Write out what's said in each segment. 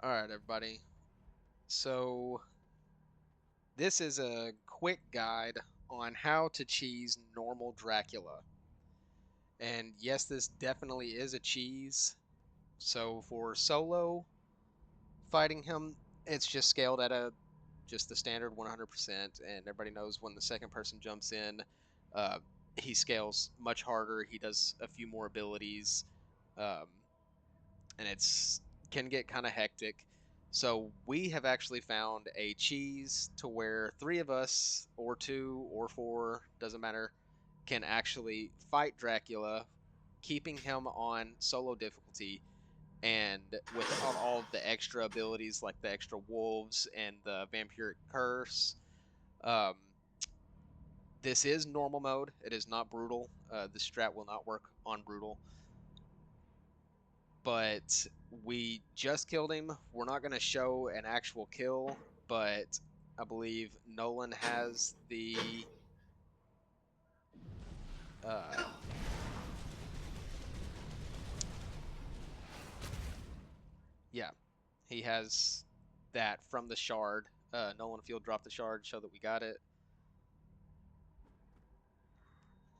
Alright, everybody. So, this is a quick guide on how to cheese normal Dracula. And yes, this definitely is a cheese. So, for solo fighting him, it's just scaled at just the standard 100%. And everybody knows when the second person jumps in, uh, he scales much harder. He does a few more abilities. Um, and it's can get kind of hectic. So we have actually found a cheese to where three of us, or two, or four, doesn't matter, can actually fight Dracula, keeping him on solo difficulty, and without all of the extra abilities like the extra wolves and the vampiric curse. Um, this is normal mode. It is not brutal. The strat will not work on brutal. But we just killed him. We're not going to show an actual kill, but I believe Nolan has the uh, yeah, he has that from the shard. Nolan Field dropped the shard, show that we got it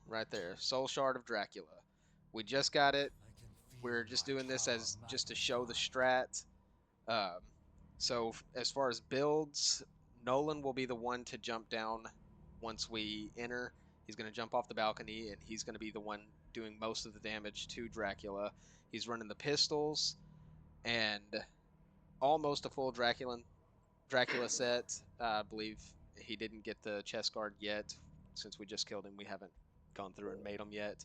right there. Soul Shard of Dracula. We just got it. We're just doing this as just to show the strat. Um, so as far as builds, Nolan will be the one to jump down once we enter. He's going to jump off the balcony, and he's going to be the one doing most of the damage to Dracula. He's running the pistols and almost a full Dracula set. I believe he didn't get the chest guard yet. Since we just killed him, we haven't gone through and made him yet.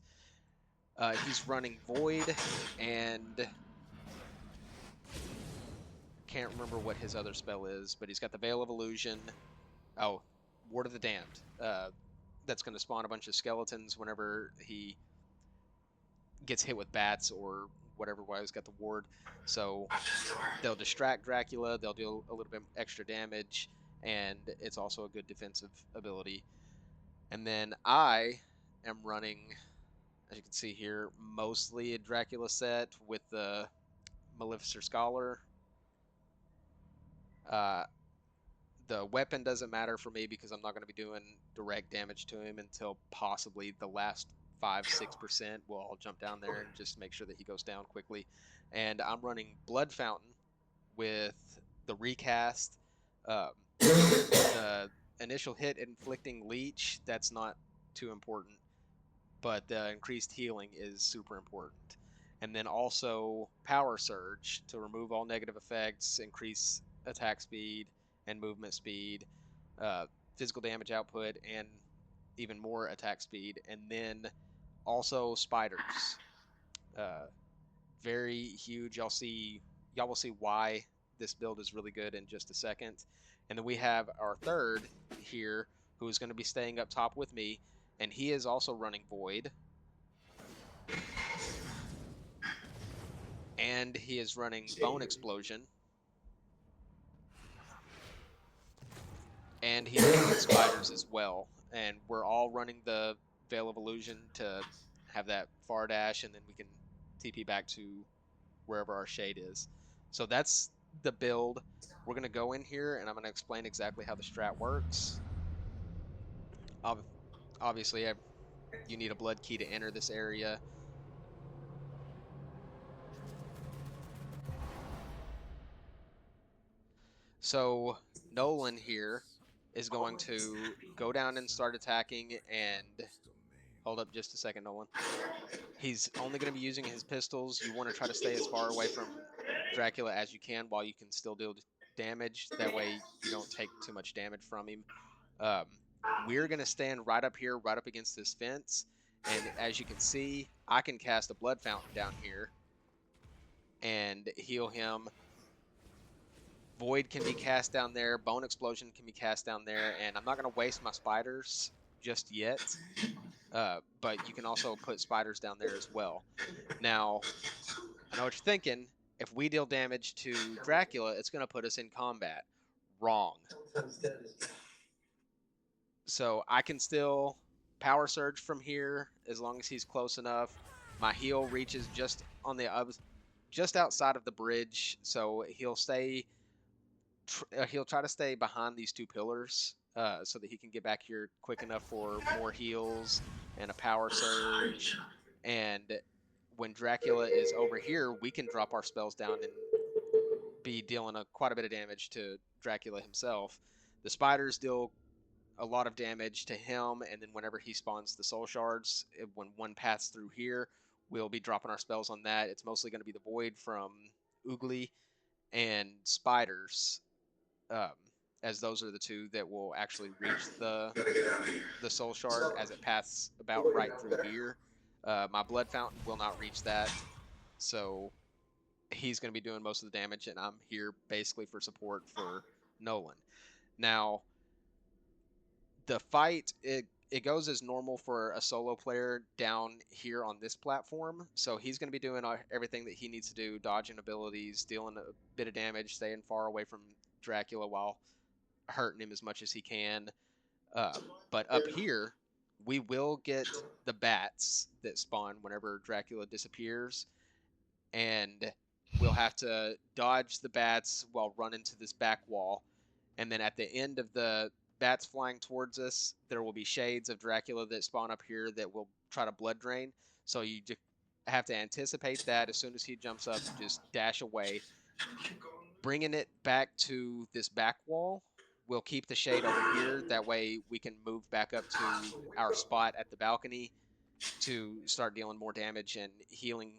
He's running Void and can't remember what his other spell is, but he's got the Veil of Illusion. Oh, Ward of the Damned. That's going to spawn a bunch of skeletons whenever he gets hit with bats or whatever. Why he's got the ward, so they'll distract Dracula. They'll do a little bit extra damage, and it's also a good defensive ability. And then I am running, as you can see here, mostly a Dracula set with the Maleficer Scholar. Uh, the weapon doesn't matter for me because I'm not going to be doing direct damage to him until possibly the last 5-6%. Well, I'll jump down there and just make sure that he goes down quickly. And I'm running Blood Fountain with the recast. The initial hit inflicting leech, that's not too important, but the increased healing is super important. And then also Power Surge to remove all negative effects, increase attack speed and movement speed, uh, physical damage output, and even more attack speed. And then also spiders. Uh, Very huge. Y'all will see why this build is really good in just a second. And then we have our third here, who is going to be staying up top with me, and he is also running Void. And he is running Bone Explosion. And he's running Spiders as well. And we're all running the Veil of Illusion to have that far dash, and then we can TP back to wherever our shade is. So that's the build. We're going to go in here, and I'm going to explain exactly how the strat works. Obviously, you need a blood key to enter this area. So Nolan here is going to go down and start attacking, and hold up just a second, Nolan. He's only going to be using his pistols. You want to try to stay as far away from Dracula as you can while you can still deal damage. That way you don't take too much damage from him. Um, we're going to stand right up here, right up against this fence. And as you can see, I can cast a blood fountain down here and heal him. Void can be cast down there. Bone Explosion can be cast down there. And I'm not going to waste my spiders just yet. But you can also put spiders down there as well. Now, I know what you're thinking. If we deal damage to Dracula, it's going to put us in combat. Wrong. So I can still power surge from here as long as he's close enough. My heal reaches just on the just outside of the bridge, so he'll try to stay behind these two pillars so that he can get back here quick enough for more heals and a power surge. And when Dracula is over here, we can drop our spells down and be dealing quite a bit of damage to Dracula himself. The spiders deal a lot of damage to him, and then whenever he spawns the soul shards, when one passes through here, we'll be dropping our spells on that. It's mostly going to be the void from Oogly and spiders, um, as those are the two that will actually reach the soul shard as it passes about right through here. My blood fountain will not reach that, so he's going to be doing most of the damage, and I'm here basically for support for Nolan. Now, the fight, it goes as normal for a solo player down here on this platform. So he's going to be doing everything that he needs to do, dodging abilities, dealing a bit of damage, staying far away from Dracula while hurting him as much as he can. But up here, we will get the bats that spawn whenever Dracula disappears, and we'll have to dodge the bats while running to this back wall. And then at the end of the bats flying towards us, there will be shades of Dracula that spawn up here that will try to blood drain. So you just have to anticipate that. As soon as he jumps up, you just dash away. Bringing it back to this back wall, we'll keep the shade over here. That way we can move back up to our spot at the balcony to start dealing more damage and healing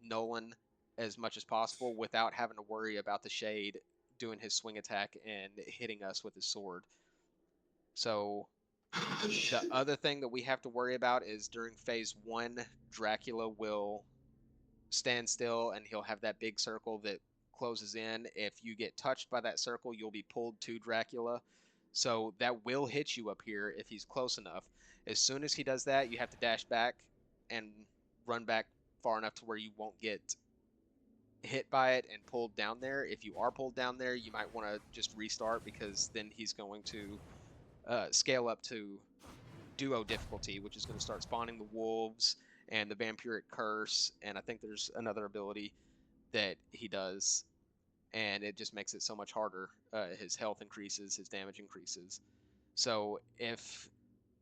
Nolan as much as possible without having to worry about the shade doing his swing attack and hitting us with his sword. So the other thing that we have to worry about is during phase 1, Dracula will stand still and he'll have that big circle that closes in. If you get touched by that circle, you'll be pulled to Dracula. So that will hit you up here if he's close enough. As soon as he does that, you have to dash back and run back far enough to where you won't get hit by it and pulled down there. If you are pulled down there, you might want to just restart, because then he's going to scale up to duo difficulty, which is going to start spawning the wolves and the vampiric curse, and I think there's another ability that he does, and it just makes it so much harder. His health increases, his damage increases. So if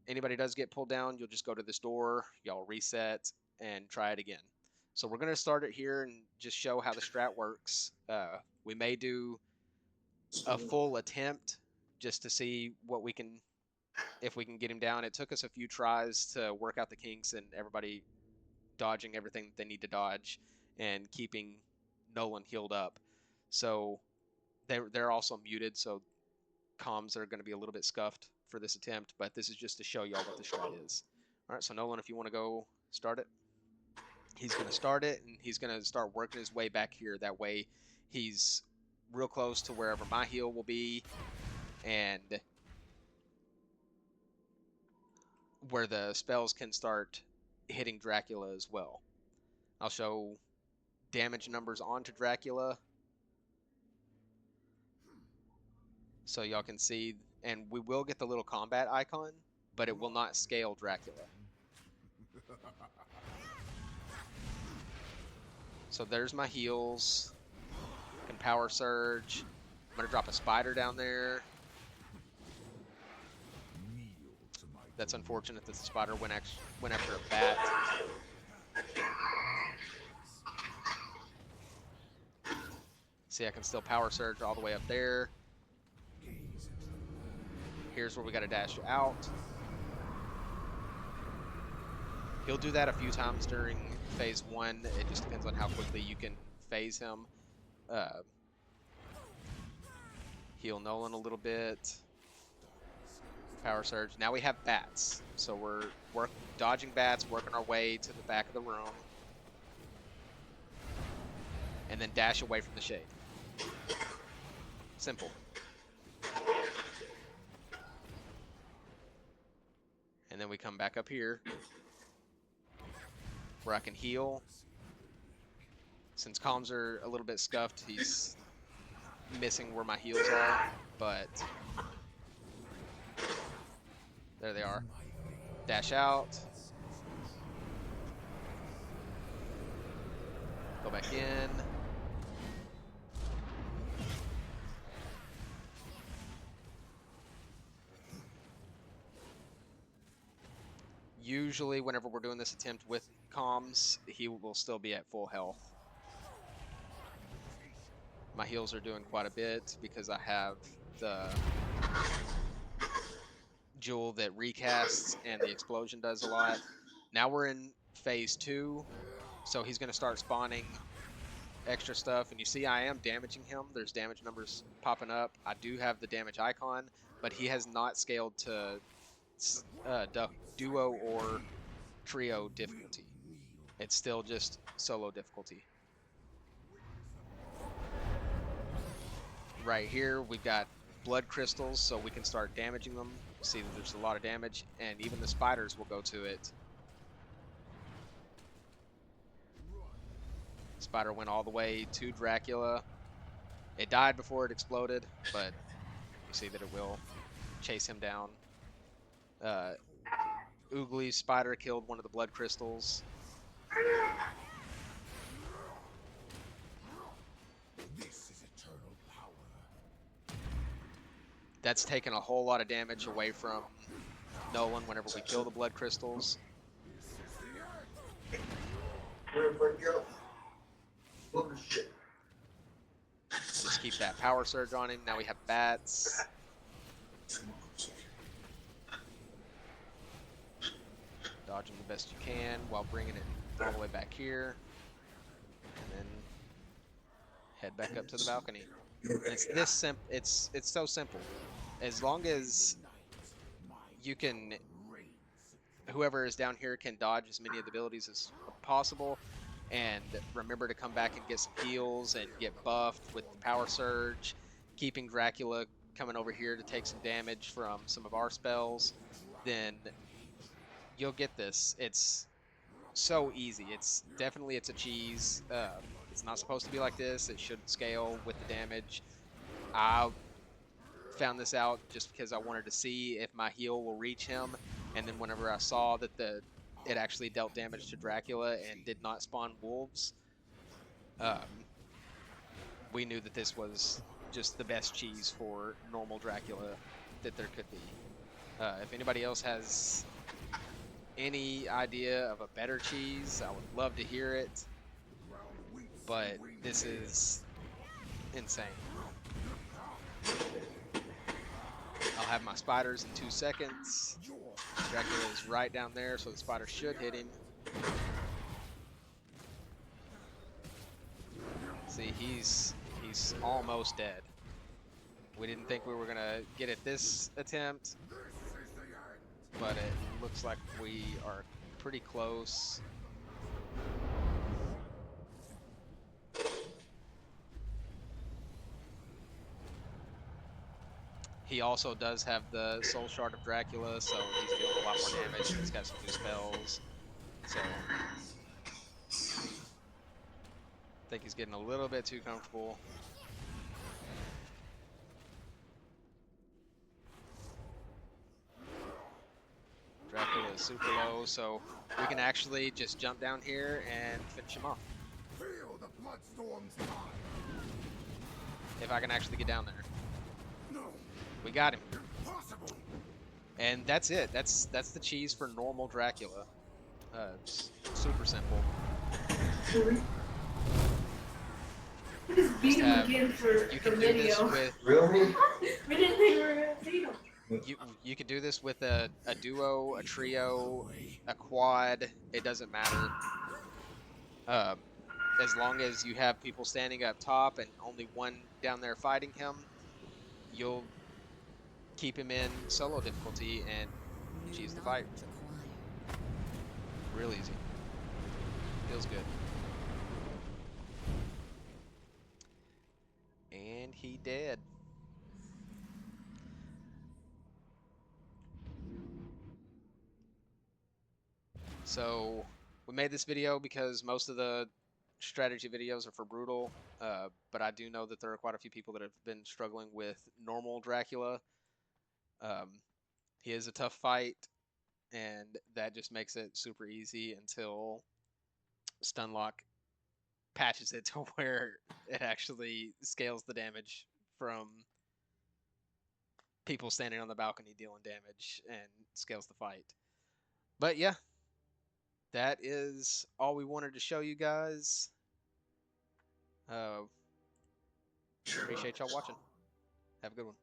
anybody does get pulled down, you'll just go to this door, y'all reset, and try it again. So we're going to start it here and just show how the strat works. We may do a full attempt just to see what we can, if we can get him down. It took us a few tries to work out the kinks and everybody dodging everything that they need to dodge and keeping Nolan healed up. So they're also muted, so comms are going to be a little bit scuffed for this attempt, but this is just to show y'all what the strat is. All right, so Nolan, if you want to go start it. He's going to start it, and he's going to start working his way back here. That way he's real close to wherever my heal will be and where the spells can start hitting Dracula as well. I'll show damage numbers onto Dracula so y'all can see, and we will get the little combat icon, but it will not scale Dracula. So there's my heals. Can power surge. I'm going to drop a spider down there. That's unfortunate that the spider went after a bat. See, I can still power surge all the way up there. Here's where we got to dash out. He'll do that a few times during phase 1. It just depends on how quickly you can phase him. Heal Nolan a little bit. Power surge. Now we have bats. So we're dodging bats, working our way to the back of the room. And then dash away from the shade. Simple. And then we come back up here where I can heal. Since comms are a little bit scuffed, he's missing where my heals are, but there they are. Dash out. Go back in. Usually, whenever we're doing this attempt with comms, he will still be at full health. My heals are doing quite a bit because I have the jewel that recasts and the explosion does a lot. Now we're in phase 2, so he's going to start spawning extra stuff, and you see I am damaging him. There's damage numbers popping up. I do have the damage icon, but he has not scaled to duo or trio difficulty. It's still just solo difficulty. Right here we've got blood crystals, so we can start damaging them. See that there's a lot of damage, and even the spiders will go to it. Spider went all the way to Dracula. It died before it exploded, but you see that it will chase him down. Oogly's spider killed one of the blood crystals. That's taken a whole lot of damage away from Nolan whenever we kill the blood crystals. Just keep that power surge on him. Now we have bats. Dodging the best you can while bringing it all the way back here. And then head back up to the balcony. And it's this simple. It's so simple. As long as you can, whoever is down here can dodge as many of the abilities as possible, and remember to come back and get some heals and get buffed with the power surge, keeping Dracula coming over here to take some damage from some of our spells, then you'll get this. It's so easy. It's a cheese. It's not supposed to be like this. It should scale with the damage. I found this out just because I wanted to see if my heal will reach him, and then whenever I saw that it actually dealt damage to Dracula and did not spawn wolves, we knew that this was just the best cheese for normal Dracula that there could be. If anybody else has any idea of a better cheese, I would love to hear it, but this is insane. I'll have my spiders in 2 seconds. Dracula is right down there, so the spider should hit him. See, he's almost dead. We didn't think we were gonna get it this attempt, but it looks like we are pretty close. He also does have the Soul Shard of Dracula, so he's dealing a lot more damage. He's got some new spells, so I think he's getting a little bit too comfortable. Dracula is super low, so we can actually just jump down here and finish him off. Feel the bloodstorm's tide. If I can actually get down there. No, We got him. impossible. And that's it. That's the cheese for normal Dracula. It's super simple. Just beat him again for You can do this video. with Really? We didn't think we were gonna beat him. you can do this with a duo, a trio, a quad. It doesn't matter. As long as you have people standing up top and only one down there fighting him, you'll keep him in solo difficulty and cheese the fight. Real easy. Feels good. And he dead. So we made this video because most of the strategy videos are for brutal, but I do know that there are quite a few people that have been struggling with normal Dracula. He is a tough fight, and that just makes it super easy until Stunlock patches it to where it actually scales the damage from people standing on the balcony dealing damage and scales the fight. But yeah, that is all we wanted to show you guys. Sure about Appreciate y'all this watching. call. Have a good one.